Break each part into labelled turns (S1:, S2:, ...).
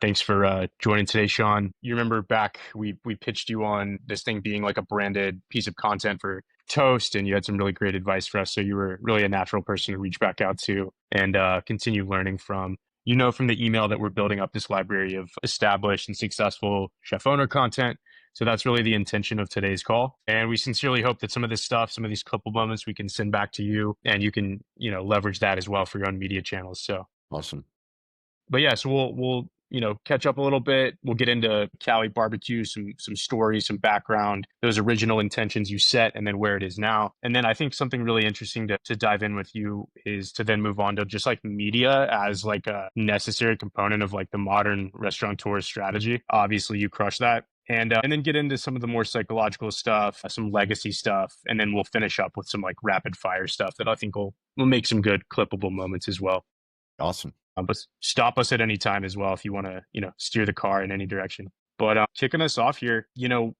S1: Thanks for joining today, Shawn. You remember back we pitched you on this thing being like a branded piece of content for Toast, and you had some really great advice for us. So you were really a natural person to reach back out to and continue learning from. You know from the email that we're building up this library of established and successful chef owner content. So that's really the intention of today's call. And we sincerely hope that some of this stuff, some of these clipable moments we can send back to you and you can, leverage that as well for your own media channels. So
S2: Awesome.
S1: but yeah, so we'll catch up a little bit. We'll get into Cali barbecue, some stories, some background, those original intentions you set, and then where it is now. And then I think something really interesting to dive in with you is to then move on to just like media as like a necessary component of like the modern restaurateur strategy. Obviously, you crush that. And then get into some of the more psychological stuff, some legacy stuff, and then we'll finish up with some like rapid fire stuff that I think will make some good clippable moments as well.
S2: Awesome.
S1: But stop us at any time as well if you want to, steer the car in any direction. But kicking us off here,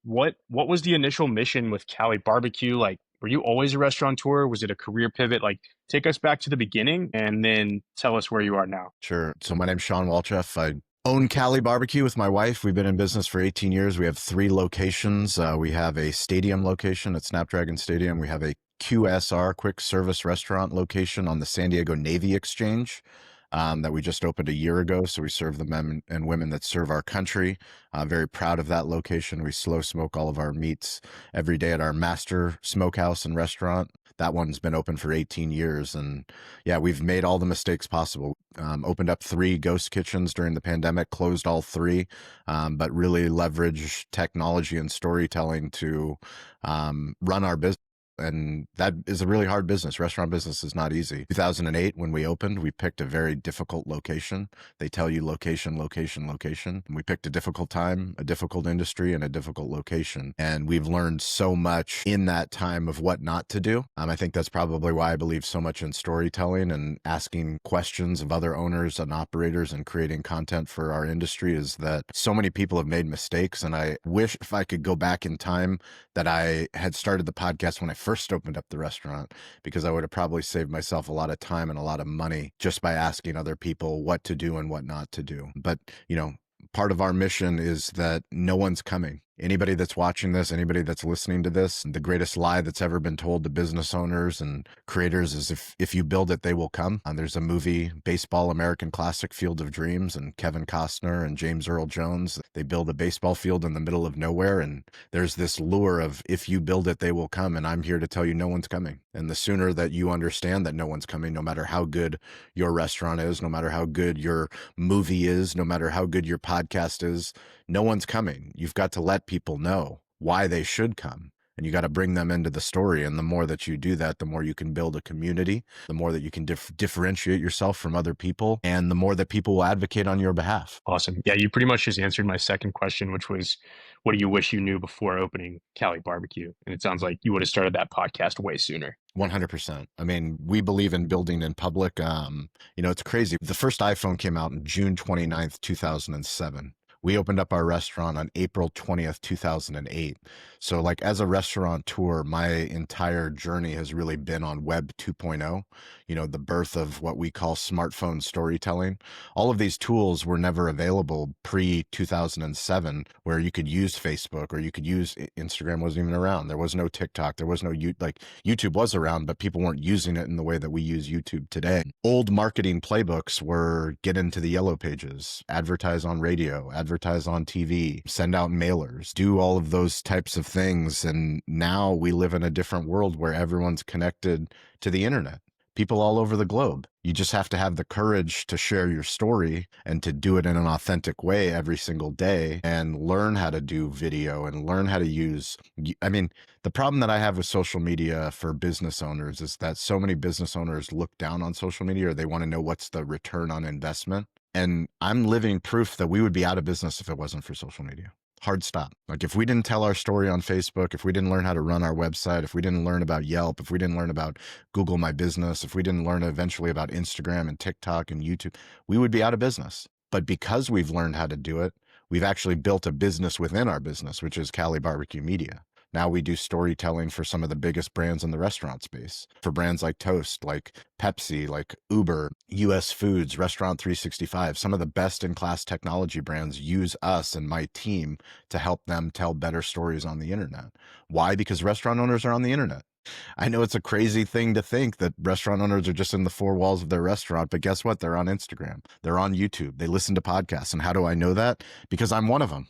S1: what was the initial mission with Cali Barbecue? Like, were you always a restaurateur? Was it a career pivot? Like, take us back to the beginning and then tell us where you are now.
S2: Sure. So my name's Shawn Walchef. I own CaliBBQ with my wife. We've been in business for 18 years. We have 3 locations. We have a stadium location at Snapdragon Stadium. We have a QSR, quick service restaurant location on the San Diego Navy Exchange. That we just opened a year ago. So we serve the men and women that serve our country. Very proud of that location. We slow smoke all of our meats every day at our master smokehouse and restaurant. That one's been open for 18 years. And yeah, we've made all the mistakes possible. Opened up 3 ghost kitchens during the pandemic, closed all 3, but really leveraged technology and storytelling to run our business. And that is a really hard business. Restaurant business is not easy. 2008, when we opened, we picked a very difficult location. They tell you location, location, location. And we picked a difficult time, a difficult industry, and a difficult location. And we've learned so much in that time of what not to do. I think that's probably why I believe so much in storytelling and asking questions of other owners and operators and creating content for our industry, is that so many people have made mistakes. And I wish if I could go back in time that I had started the podcast when I first opened up the restaurant, because I would have probably saved myself a lot of time and a lot of money just by asking other people what to do and what not to do. But, part of our mission is that no one's coming. Anybody that's watching this, anybody that's listening to this, the greatest lie that's ever been told to business owners and creators is if you build it, they will come. There's a movie, baseball American classic, Field of Dreams, and Kevin Costner and James Earl Jones, they build a baseball field in the middle of nowhere. And there's this lure of if you build it, they will come. And I'm here to tell you no one's coming. And the sooner that you understand that no one's coming, no matter how good your restaurant is, no matter how good your movie is, no matter how good your podcast is, no one's coming. You've got to let people know why they should come. And you got to bring them into the story. And the more that you do that, the more you can build a community, the more that you can differentiate yourself from other people, and the more that people will advocate on your behalf.
S1: Awesome. Yeah, you pretty much just answered my second question, which was, what do you wish you knew before opening Cali Barbecue? And it sounds like you would have started that podcast way sooner.
S2: 100%. I mean, we believe in building in public. It's crazy. The first iPhone came out on June 29th, 2007. We opened up our restaurant on April 20th, 2008. So like as a restaurateur, my entire journey has really been on Web 2.0, the birth of what we call smartphone storytelling. All of these tools were never available pre-2007, where you could use Facebook or you could use Instagram. Wasn't even around. There was no TikTok. There was no YouTube was around, but people weren't using it in the way that we use YouTube today. Old marketing playbooks were get into the yellow pages, advertise on radio, advertise on TV, send out mailers, do all of those types of things. And now we live in a different world where everyone's connected to the internet. People all over the globe. You just have to have the courage to share your story and to do it in an authentic way every single day, and learn how to do video and learn how to use. The problem that I have with social media for business owners is that so many business owners look down on social media, or they want to know what's the return on investment. And I'm living proof that we would be out of business if it wasn't for social media. Hard stop. Like if we didn't tell our story on Facebook, if we didn't learn how to run our website, if we didn't learn about Yelp, if we didn't learn about Google My Business, if we didn't learn eventually about Instagram and TikTok and YouTube, we would be out of business. But because we've learned how to do it, we've actually built a business within our business, which is CaliBBQ Media. Now we do storytelling for some of the biggest brands in the restaurant space, for brands like Toast, like Pepsi, like Uber, US Foods, Restaurant 365. Some of the best in class technology brands use us and my team to help them tell better stories on the internet. Why? Because restaurant owners are on the internet. I know it's a crazy thing to think that restaurant owners are just in the four walls of their restaurant, but guess what? They're on Instagram, they're on YouTube, they listen to podcasts. And how do I know that? Because I'm one of them.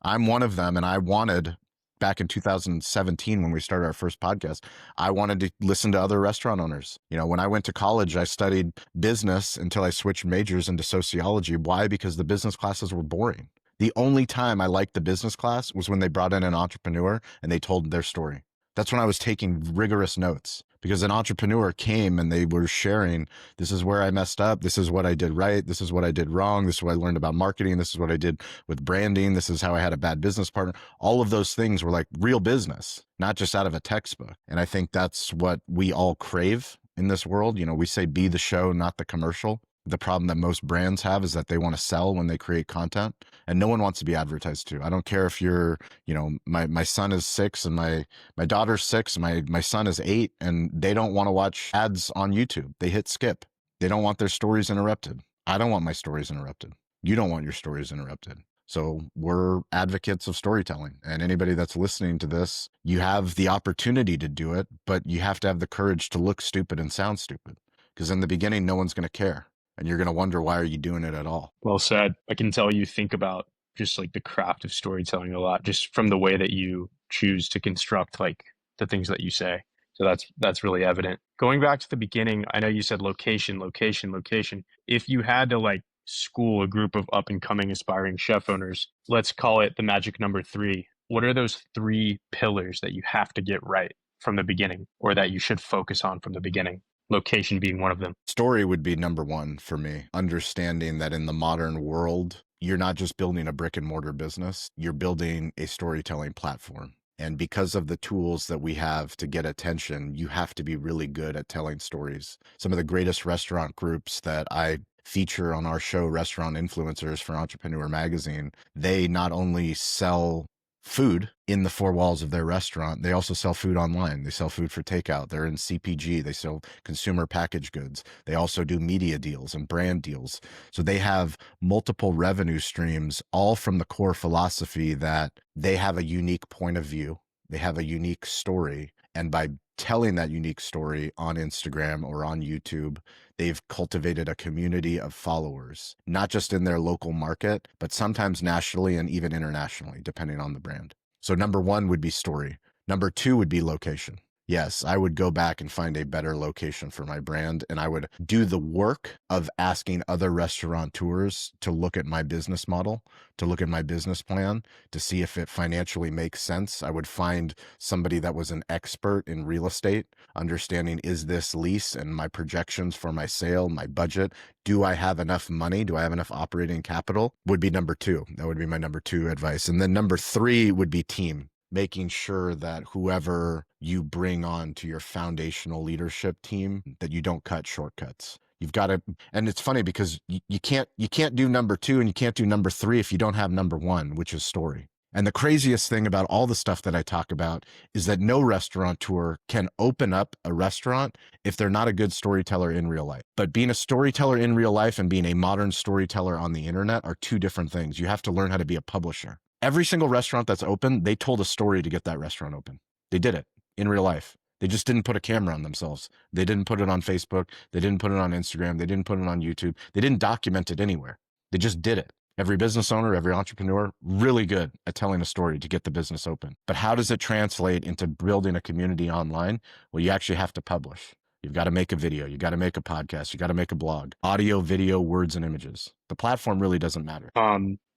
S2: I'm one of them. And I wanted, back in 2017, when we started our first podcast, I wanted to listen to other restaurant owners. You know, when I went to college, I studied business until I switched majors into sociology. Why? Because the business classes were boring. The only time I liked the business class was when they brought in an entrepreneur and they told their story. That's when I was taking rigorous notes, because an entrepreneur came and they were sharing, this is where I messed up. This is what I did right. This is what I did wrong. This is what I learned about marketing. This is what I did with branding. This is how I had a bad business partner. All of those things were like real business, not just out of a textbook. And I think that's what we all crave in this world. You know, we say be the show, not the commercial. The problem that most brands have is that they want to sell when they create content, and no one wants to be advertised to. I don't care if you're, you know, my son is 6 and my daughter's 6, and my son is 8, and they don't want to watch ads on YouTube. They hit skip. They don't want their stories interrupted. I don't want my stories interrupted. You don't want your stories interrupted. So we're advocates of storytelling, and anybody that's listening to this, you have the opportunity to do it, but you have to have the courage to look stupid and sound stupid, because in the beginning, no one's going to care. And you're going to wonder, why are you doing it at all?
S1: Well said. I can tell you think about just like the craft of storytelling a lot, just from the way that you choose to construct like the things that you say. So that's really evident. Going back to the beginning, I know you said location, location, location. If you had to like school a group of up and coming aspiring chef owners, let's call it the magic number 3. What are those 3 pillars that you have to get right from the beginning, or that you should focus on from the beginning? Location being one of them.
S2: Story would be number one for me. Understanding that in the modern world, you're not just building a brick and mortar business, you're building a storytelling platform. And because of the tools that we have to get attention, you have to be really good at telling stories. Some of the greatest restaurant groups that I feature on our show, Restaurant Influencers for Entrepreneur Magazine, they not only sell food in the 4 walls of their restaurant, they also sell food online. They sell food for takeout. They're in CPG. They sell consumer packaged goods. They also do media deals and brand deals. So they have multiple revenue streams, all from the core philosophy that they have a unique point of view. They have a unique story. And by telling that unique story on Instagram or on YouTube, they've cultivated a community of followers, not just in their local market, but sometimes nationally and even internationally, depending on the brand. So number 1 would be story. Number 2 would be location. Yes, I would go back and find a better location for my brand, and I would do the work of asking other restaurateurs to look at my business model, to look at my business plan, to see if it financially makes sense. I would find somebody that was an expert in real estate, understanding, is this lease and my projections for my sale, my budget, do I have enough money? Do I have enough operating capital? Would be number 2. That would be my number 2 advice. And then number 3 would be team. Making sure that whoever you bring on to your foundational leadership team, that you don't cut shortcuts. You've got to, and it's funny because you can't do number 2 and you can't do number 3 if you don't have number 1, which is story. And the craziest thing about all the stuff that I talk about is that no restaurateur can open up a restaurant if they're not a good storyteller in real life. But being a storyteller in real life and being a modern storyteller on the internet are 2 different things. You have to learn how to be a publisher. Every single restaurant that's open, they told a story to get that restaurant open. They did it in real life. They just didn't put a camera on themselves. They didn't put it on Facebook. They didn't put it on Instagram. They didn't put it on YouTube. They didn't document it anywhere. They just did it. Every business owner, every entrepreneur, really good at telling a story to get the business open. But how does it translate into building a community online? Well, you actually have to publish. You've got to make a video. You got to make a podcast. You got to make a blog. Audio, video, words, and images. The platform really doesn't matter.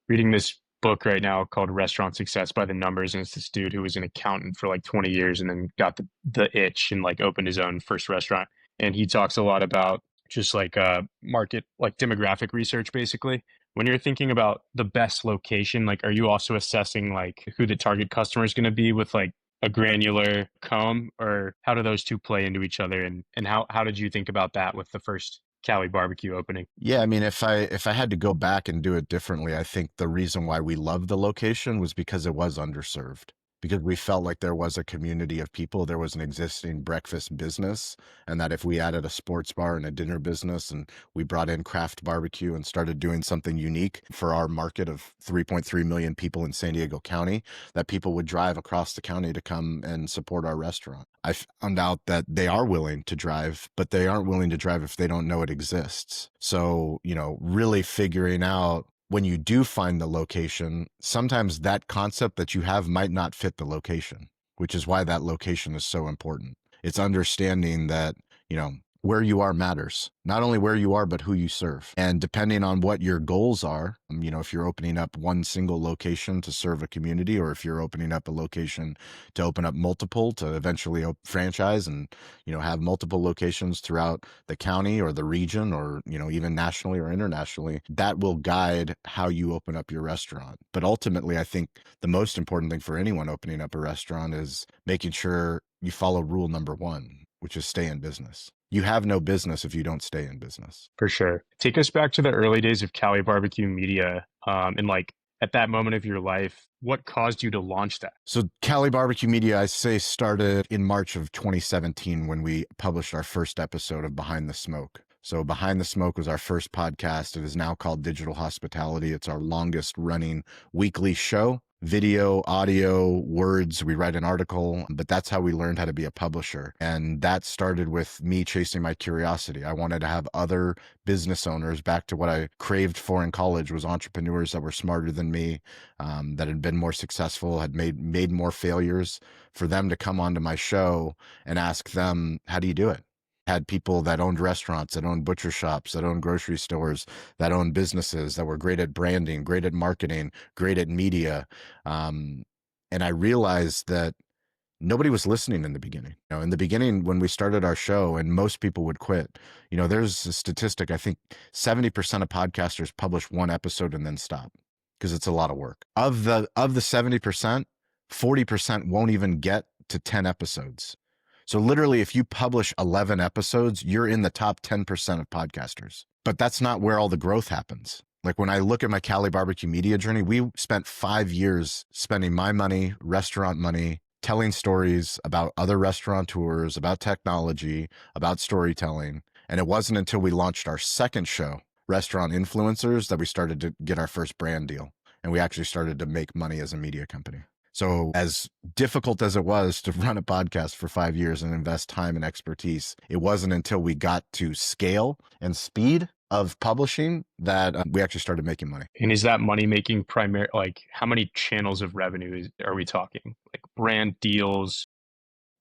S1: Reading this book right now called Restaurant Success by the Numbers, and it's this dude who was an accountant for like 20 years and then got the itch and like opened his own first restaurant. And he talks a lot about just like market, like demographic research, basically. When you're thinking about the best location, like, are you also assessing like who the target customer is going to be with like a granular comb, or how do those 2 play into each other? And how did you think about that with the first CaliBBQ opening?
S2: Yeah, I mean, if I had to go back and do it differently, I think the reason why we loved the location was because it was underserved. because we felt like there was a community of people, there was an existing breakfast business, and that if we added a sports bar and a dinner business and we brought in craft barbecue and started doing something unique for our market of 3.3 million people in San Diego County, that people would drive across the county to come and support our restaurant. I found out that they are willing to drive, but they aren't willing to drive if they don't know it exists. So, really figuring out, when you do find the location, sometimes that concept that you have might not fit the location, which is why that location is so important. It's understanding that, where you are matters. Not only where you are, but who you serve. And depending on what your goals are, if you're opening up one single location to serve a community, or if you're opening up a location to open up multiple to eventually franchise and, have multiple locations throughout the county or the region, or, even nationally or internationally, that will guide how you open up your restaurant. But ultimately, I think the most important thing for anyone opening up a restaurant is making sure you follow rule number one, which is stay in business. You have no business if you don't stay in business.
S1: For sure. Take us back to the early days of CaliBBQ Media, and like at that moment of your life, what caused you to launch that?
S2: So CaliBBQ Media, I say, started in March of 2017 when we published our first episode of Behind the Smoke. So Behind the Smoke was our first podcast. It is now called Digital Hospitality. It's our longest running weekly show. Video, audio, words, we write an article, but that's how we learned how to be a publisher. And that started with me chasing my curiosity. I wanted to have other business owners, back to what I craved for in college, was entrepreneurs that were smarter than me, that had been more successful, had made more failures, for them to come onto my show and ask them, how do you do it? Had people that owned restaurants, that owned butcher shops, that owned grocery stores, that owned businesses, that were great at branding, great at marketing, great at media. And I realized that nobody was listening in the beginning. In the beginning, when we started our show and most people would quit, there's a statistic, I think 70% of podcasters publish one episode and then stop because it's a lot of work. Of the 70%, 40% won't even get to 10 episodes. So literally, if you publish 11 episodes, you're in the top 10% of podcasters. But that's not where all the growth happens. Like when I look at my CaliBBQ Media journey, we spent 5 years spending my money, restaurant money, telling stories about other restaurateurs, about technology, about storytelling. And it wasn't until we launched our second show, Restaurant Influencers, that we started to get our first brand deal. And we actually started to make money as a media company. So as difficult as it was to run a podcast for 5 years and invest time and expertise, it wasn't until we got to scale and speed of publishing that we actually started making money.
S1: And is that money making primary, like how many channels of revenue are we talking? Like brand deals?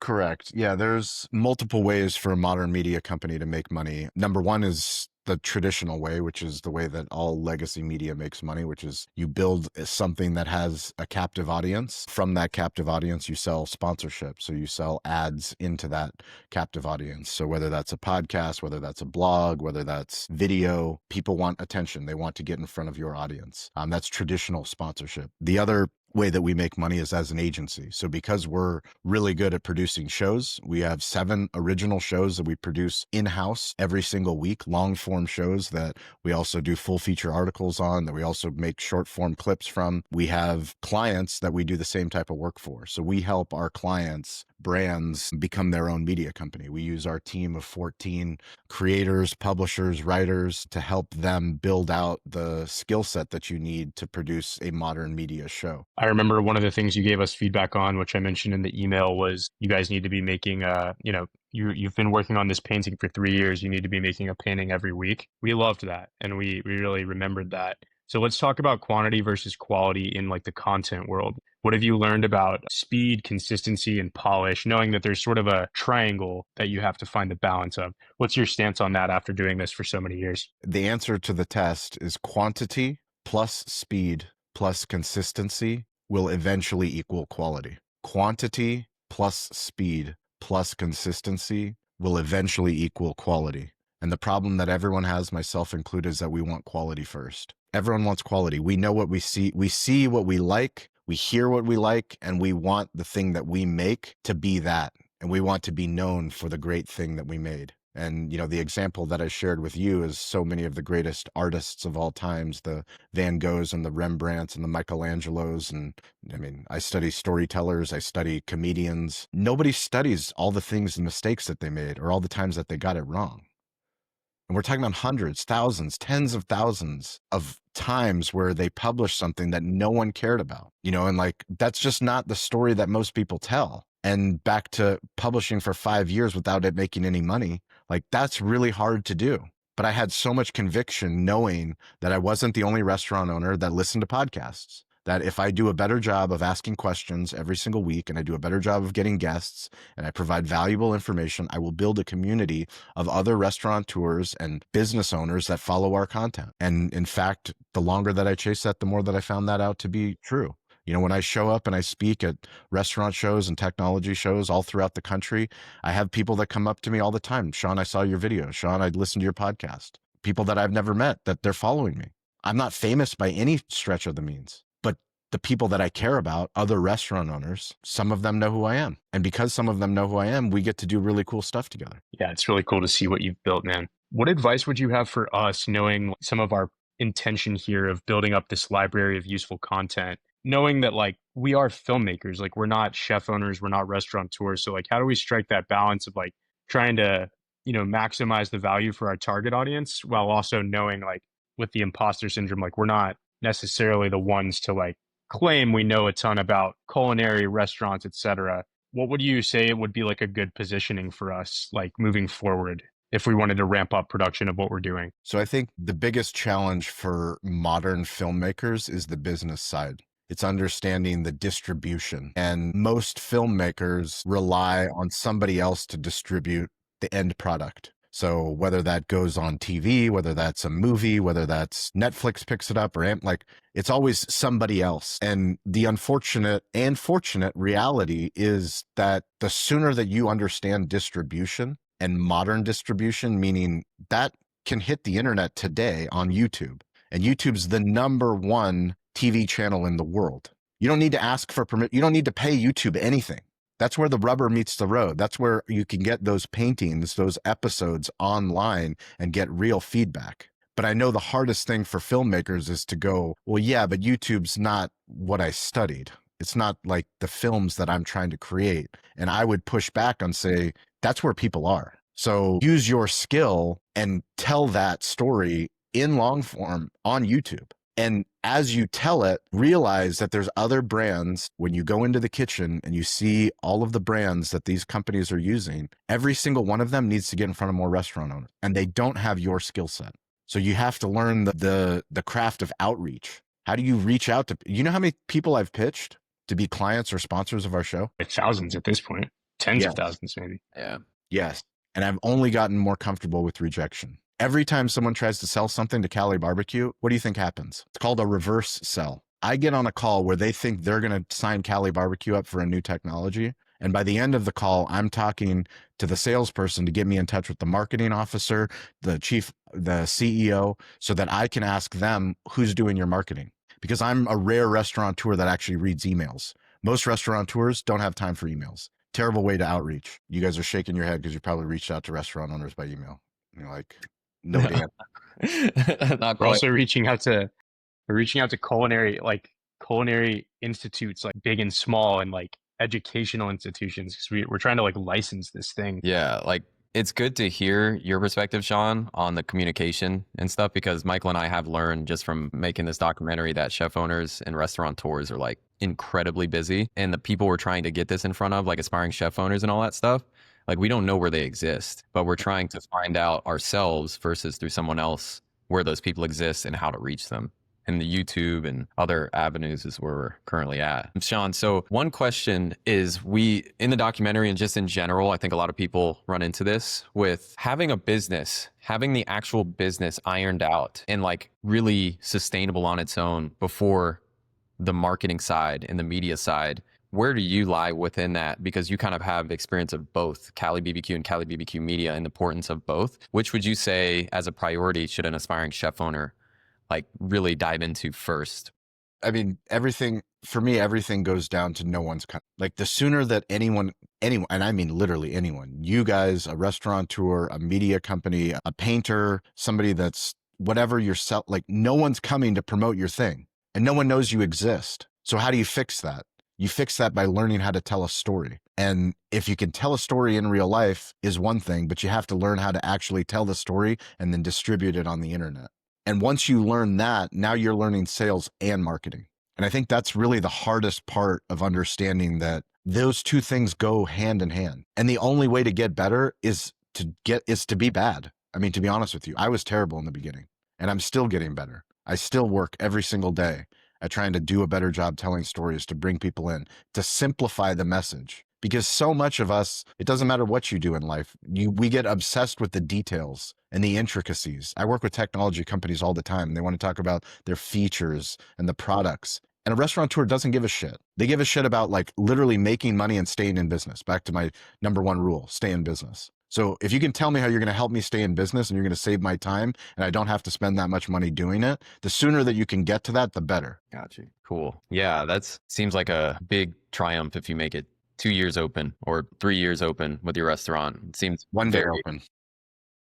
S2: Correct. Yeah, there's multiple ways for a modern media company to make money. Number one is the traditional way, which is the way that all legacy media makes money, which is you build something that has a captive audience. From that captive audience, you sell sponsorship. So you sell ads into that captive audience. So whether that's a podcast, whether that's a blog, whether that's video, people want attention. They want to get in front of your audience. That's traditional sponsorship. The other way that we make money is as an agency. So because we're really good at producing shows, we have 7 original shows that we produce in-house every single week, long form shows that we also do full feature articles on, that we also make short form clips from. We have clients that we do the same type of work for. So we help our clients, brands, become their own media company. We use our team of 14 creators, publishers, writers to help them build out the skill set that you need to produce a modern media show.
S1: I remember one of the things you gave us feedback on, which I mentioned in the email, was you guys need to be making you've been working on this painting for 3 years. You need to be making a painting every week. We loved that. And we really remembered that. So let's talk about quantity versus quality in like the content world. What have you learned about speed, consistency, and polish, knowing that there's sort of a triangle that you have to find the balance of? What's your stance on that after doing this for so many years?
S2: The answer to the test is quantity plus speed plus consistency will eventually equal quality. Quantity plus speed plus consistency will eventually equal quality. And the problem that everyone has, myself included, is that we want quality first. Everyone wants quality. We know what we see what we like, we hear what we like, and we want the thing that we make to be that. And we want to be known for the great thing that we made. And, the example that I shared with you is so many of the greatest artists of all times, the Van Goghs and the Rembrandts and the Michelangelos. And I mean, I study storytellers, I study comedians. Nobody studies all the things and mistakes that they made or all the times that they got it wrong. And we're talking about hundreds, thousands, tens of thousands of times where they published something that no one cared about, and like, that's just not the story that most people tell. And back to publishing for 5 years without it making any money, like that's really hard to do. But I had so much conviction knowing that I wasn't the only restaurant owner that listened to podcasts. That if I do a better job of asking questions every single week and I do a better job of getting guests and I provide valuable information, I will build a community of other restaurateurs and business owners that follow our content. And in fact, the longer that I chased that, the more that I found that out to be true. When I show up and I speak at restaurant shows and technology shows all throughout the country, I have people that come up to me all the time. Shawn, I saw your video. Shawn, I listened to your podcast. People that I've never met, that they're following me. I'm not famous by any stretch of the means, but the people that I care about, other restaurant owners, some of them know who I am. And because some of them know who I am, we get to do really cool stuff together.
S1: Yeah, it's really cool to see what you've built, man. What advice would you have for us, knowing some of our intention here of building up this library of useful content, knowing that like we are filmmakers, like we're not chef owners, we're not restaurateurs. So like, how do we strike that balance of like trying to, maximize the value for our target audience while also knowing like with the imposter syndrome, like we're not necessarily the ones to like claim we know a ton about culinary restaurants, etc. What would you say would be like a good positioning for us, like moving forward, if we wanted to ramp up production of what we're doing?
S2: So I think the biggest challenge for modern filmmakers is the business side. It's understanding the distribution. And most filmmakers rely on somebody else to distribute the end product. So whether that goes on TV, whether that's a movie, whether that's Netflix picks it up or like, it's always somebody else. And the unfortunate and fortunate reality is that the sooner that you understand distribution and modern distribution, meaning that can hit the internet today on YouTube. And YouTube's the #1 TV channel in the world. You don't need to ask for permit. You don't need to pay YouTube anything. That's where the rubber meets the road. That's where you can get those paintings, those episodes online and get real feedback. But I know the hardest thing for filmmakers is to go, well, yeah, but YouTube's not what I studied. It's not like the films that I'm trying to create. And I would push back and say, that's where people are. So use your skill and tell that story in long form on YouTube. And as you tell it, realize that there's other brands. When you go into the kitchen and you see all of the brands that these companies are using, every single one of them needs to get in front of more restaurant owners, and they don't have your skill set. So you have to learn the craft of outreach. How do you reach out to, how many people I've pitched to be clients or sponsors of our show?
S1: Like thousands at this point, tens
S2: Yes.
S1: of thousands maybe.
S3: Yeah.
S2: Yes. And I've only gotten more comfortable with rejection. Every time someone tries to sell something to CaliBBQ, what do you think happens? It's called a reverse sell. I get on a call where they think they're going to sign CaliBBQ up for a new technology. And by the end of the call, I'm talking to the salesperson to get me in touch with the marketing officer, the CEO, so that I can ask them, who's doing your marketing? Because I'm a rare restaurateur that actually reads emails. Most restaurateurs don't have time for emails. Terrible way to outreach. You guys are shaking your head because you probably reached out to restaurant owners by email. You're like, no damn.
S1: We're also reaching out to culinary institutes, like big and small, and like educational institutions, because we're trying to like license this thing.
S3: Yeah, like it's good to hear your perspective, Shawn, on the communication and stuff, because Michael and I have learned just from making this documentary that chef owners and restaurateurs are like incredibly busy, and the people we're trying to get this in front of, like aspiring chef owners and all that stuff, like we don't know where they exist, but we're trying to find out ourselves versus through someone else where those people exist and how to reach them. And the YouTube and other avenues is where we're currently at. Shawn, so one question is, we, in the documentary and just in general, I think a lot of people run into this with having a business, having the actual business ironed out and like really sustainable on its own before the marketing side and the media side. Where do you lie within that? Because you kind of have experience of both CaliBBQ and CaliBBQ Media and the importance of both. Which would you say as a priority should an aspiring chef owner like really dive into first?
S2: I mean, everything for me, everything goes down to no one's like the sooner that anyone, and I mean literally anyone, you guys, a restaurateur, a media company, a painter, somebody that's whatever you're like no one's coming to promote your thing and no one knows you exist. So how do you fix that? You fix that by learning how to tell a story. And if you can tell a story in real life is one thing, but you have to learn how to actually tell the story and then distribute it on the internet. And once you learn that, now you're learning sales and marketing. And I think that's really the hardest part of understanding that those two things go hand in hand. And the only way to get better is to be bad. I mean, to be honest with you, I was terrible in the beginning and I'm still getting better. I still work every single day at trying to do a better job telling stories, to bring people in, to simplify the message. Because so much of us, it doesn't matter what you do in life, we get obsessed with the details and the intricacies. I work with technology companies all the time. They want to talk about their features and the products. And a restaurateur doesn't give a shit. They give a shit about like literally making money and staying in business. Back to my number one rule, stay in business. So if you can tell me how you're going to help me stay in business and you're going to save my time and I don't have to spend that much money doing it, the sooner that you can get to that, the better.
S3: Got you. Cool. Yeah, that seems like a big triumph if you make it 2 years open or 3 years open with your restaurant. It seems
S2: one day open.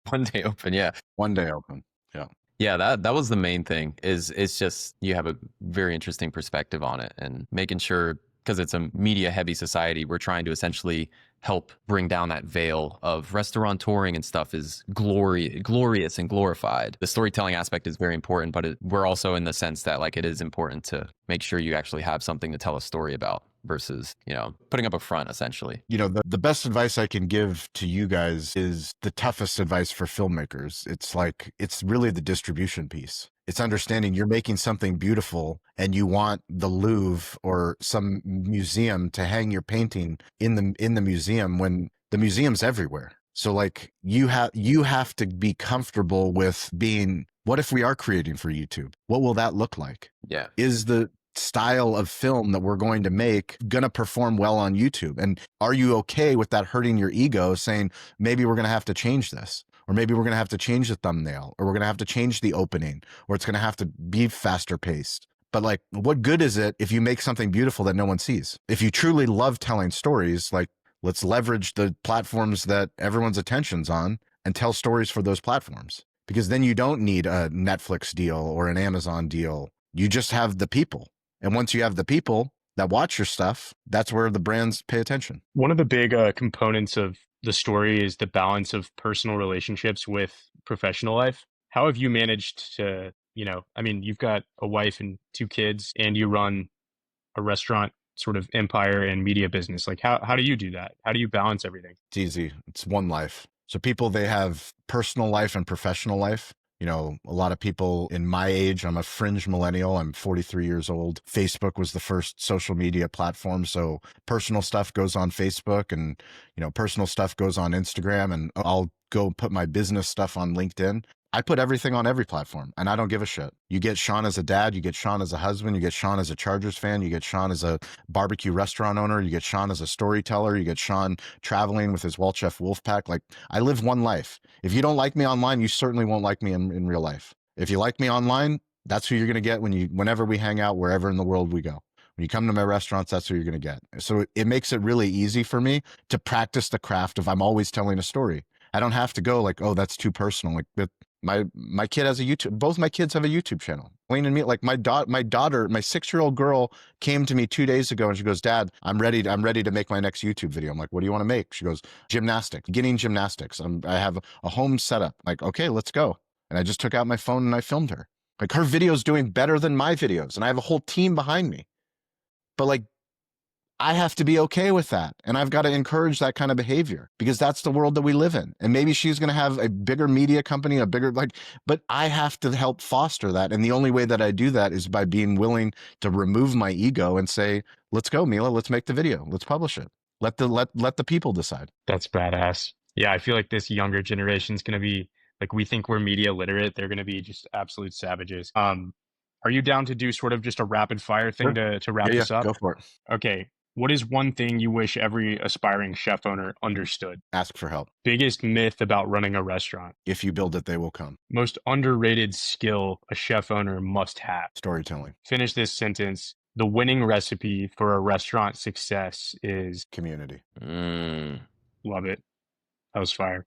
S3: One day open. Yeah.
S2: One day open. Yeah.
S3: Yeah, that was the main thing. It's just you have a very interesting perspective on it and making sure, because it's a media heavy society, we're trying to essentially help bring down that veil of restaurateuring and stuff is glorious and glorified. The storytelling aspect is very important, but we're also in the sense that like it is important to make sure you actually have something to tell a story about versus, putting up a front essentially.
S2: The best advice I can give to you guys is the toughest advice for filmmakers. It's really the distribution piece. It's understanding you're making something beautiful and you want the Louvre or some museum to hang your painting in the museum when the museum's everywhere. So like you have to be comfortable with being, what if we are creating for YouTube? What will that look like?
S3: Yeah.
S2: Is the style of film that we're going to make going to perform well on YouTube? And are you okay with that hurting your ego, saying maybe we're going to have to change this, or maybe we're going to have to change the thumbnail, or we're going to have to change the opening, or it's going to have to be faster paced? But like, what good is it if you make something beautiful that no one sees? If you truly love telling stories, like let's leverage the platforms that everyone's attention's on and tell stories for those platforms, because then you don't need a Netflix deal or an Amazon deal. You just have the people. And once you have the people that watch your stuff, that's where the brands pay attention.
S1: One of the big components of the story is the balance of personal relationships with professional life. How have you managed to, you've got a wife and 2 kids and you run a restaurant sort of empire and media business. Like how do you do that? How do you balance everything?
S2: It's easy. It's one life. So people, they have personal life and professional life. A lot of people in my age, I'm a fringe millennial. I'm 43 years old. Facebook was the first social media platform. So personal stuff goes on Facebook and, personal stuff goes on Instagram, and I'll go put my business stuff on LinkedIn. I put everything on every platform and I don't give a shit. You get Shawn as a dad, you get Shawn as a husband, you get Shawn as a Chargers fan, you get Shawn as a barbecue restaurant owner, you get Shawn as a storyteller, you get Shawn traveling with his Walchef wolf pack. Like, I live one life. If you don't like me online, you certainly won't like me in real life. If you like me online, that's who you're going to get whenever we hang out, wherever in the world we go. When you come to my restaurants, that's who you're going to get. So it makes it really easy for me to practice the craft of I'm always telling a story. I don't have to go like, oh, that's too personal. Like my kid has a YouTube. Both my kids have a YouTube channel. Wayne and me, like my daughter, my 6-year-old girl came to me 2 days ago and she goes, Dad, I'm ready to make my next YouTube video. I'm like, what do you want to make? She goes, gymnastics, beginning gymnastics. I have a home setup. Like, okay, let's go. And I just took out my phone and I filmed her. Like, her video's doing better than my videos. And I have a whole team behind me. But like, I have to be okay with that. And I've got to encourage that kind of behavior because that's the world that we live in. And maybe she's going to have a bigger media company, but I have to help foster that. And the only way that I do that is by being willing to remove my ego and say, let's go, Mila, let's make the video. Let's publish it. Let the people decide.
S1: That's badass. Yeah. I feel like this younger generation is going to be like, we think we're media literate. They're going to be just absolute savages. Are you down to do sort of just a rapid fire thing
S2: Sure.
S1: to wrap
S2: Yeah,
S1: this up?
S2: go for it.
S1: Okay. What is one thing you wish every aspiring chef owner understood?
S2: Ask for help.
S1: Biggest myth about running a restaurant?
S2: If you build it, they will come.
S1: Most underrated skill a chef owner must have?
S2: Storytelling.
S1: Finish this sentence. The winning recipe for a restaurant success is
S2: Community.
S1: love it. That was fire.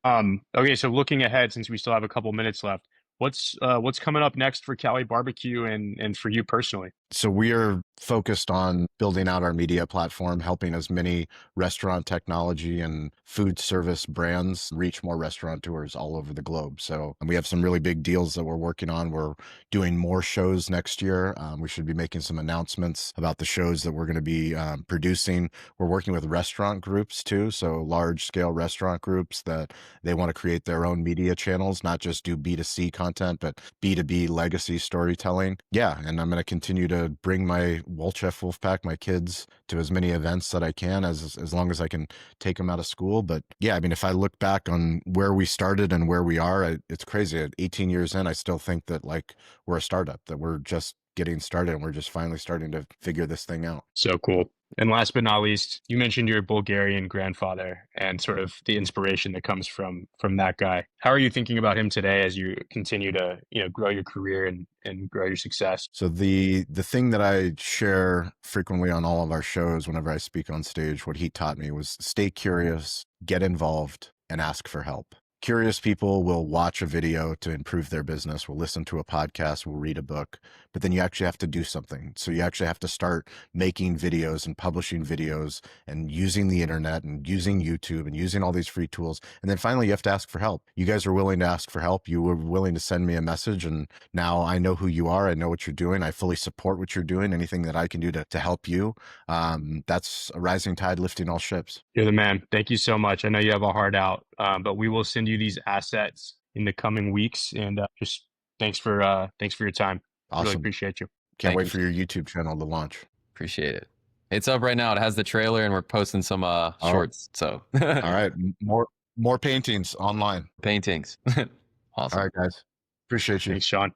S1: Okay, so looking ahead, since we still have a couple minutes left, what's coming up next for CaliBBQ and for you personally?
S2: So we are focused on building out our media platform, helping as many restaurant technology and food service brands reach more restaurateurs all over the globe. So we have some really big deals that we're working on. We're doing more shows next year. We should be making some announcements about the shows that we're going to be producing. We're working with restaurant groups too. So large scale restaurant groups that they want to create their own media channels, not just do B2C content, but B2B legacy storytelling. Yeah. And I'm going to continue to bring my Walchef Wolfpack, my kids, to as many events that I can as long as I can take them out of school. But yeah, I mean, if I look back on where we started and where we are, it's crazy. At 18 years in, I still think that like we're a startup, that we're just getting started and we're just finally starting to figure this thing out.
S1: So cool. And last but not least, you mentioned your Bulgarian grandfather and sort of the inspiration that comes from that guy. How are you thinking about him today as you continue to, grow your career and grow your success?
S2: So the thing that I share frequently on all of our shows whenever I speak on stage, what he taught me was stay curious, get involved, and ask for help. Curious people will watch a video to improve their business, will listen to a podcast, will read a book, but then you actually have to do something. So you actually have to start making videos and publishing videos and using the internet and using YouTube and using all these free tools. And then finally, you have to ask for help. You guys are willing to ask for help. You were willing to send me a message, and now I know who you are. I know what you're doing. I fully support what you're doing. Anything that I can do to help you, that's a rising tide lifting all ships.
S1: You're the man. Thank you so much. I know you have a heart out, but we will send you these assets in the coming weeks. And just thanks for your time.
S2: Awesome.
S1: Really appreciate you.
S2: Can't wait for your YouTube channel to launch.
S3: Appreciate it. It's up right now. It has the trailer, and we're posting some shorts. So
S2: all right, more paintings online.
S3: Paintings. Awesome.
S2: All right, guys. Appreciate you.
S1: Thanks, Shawn.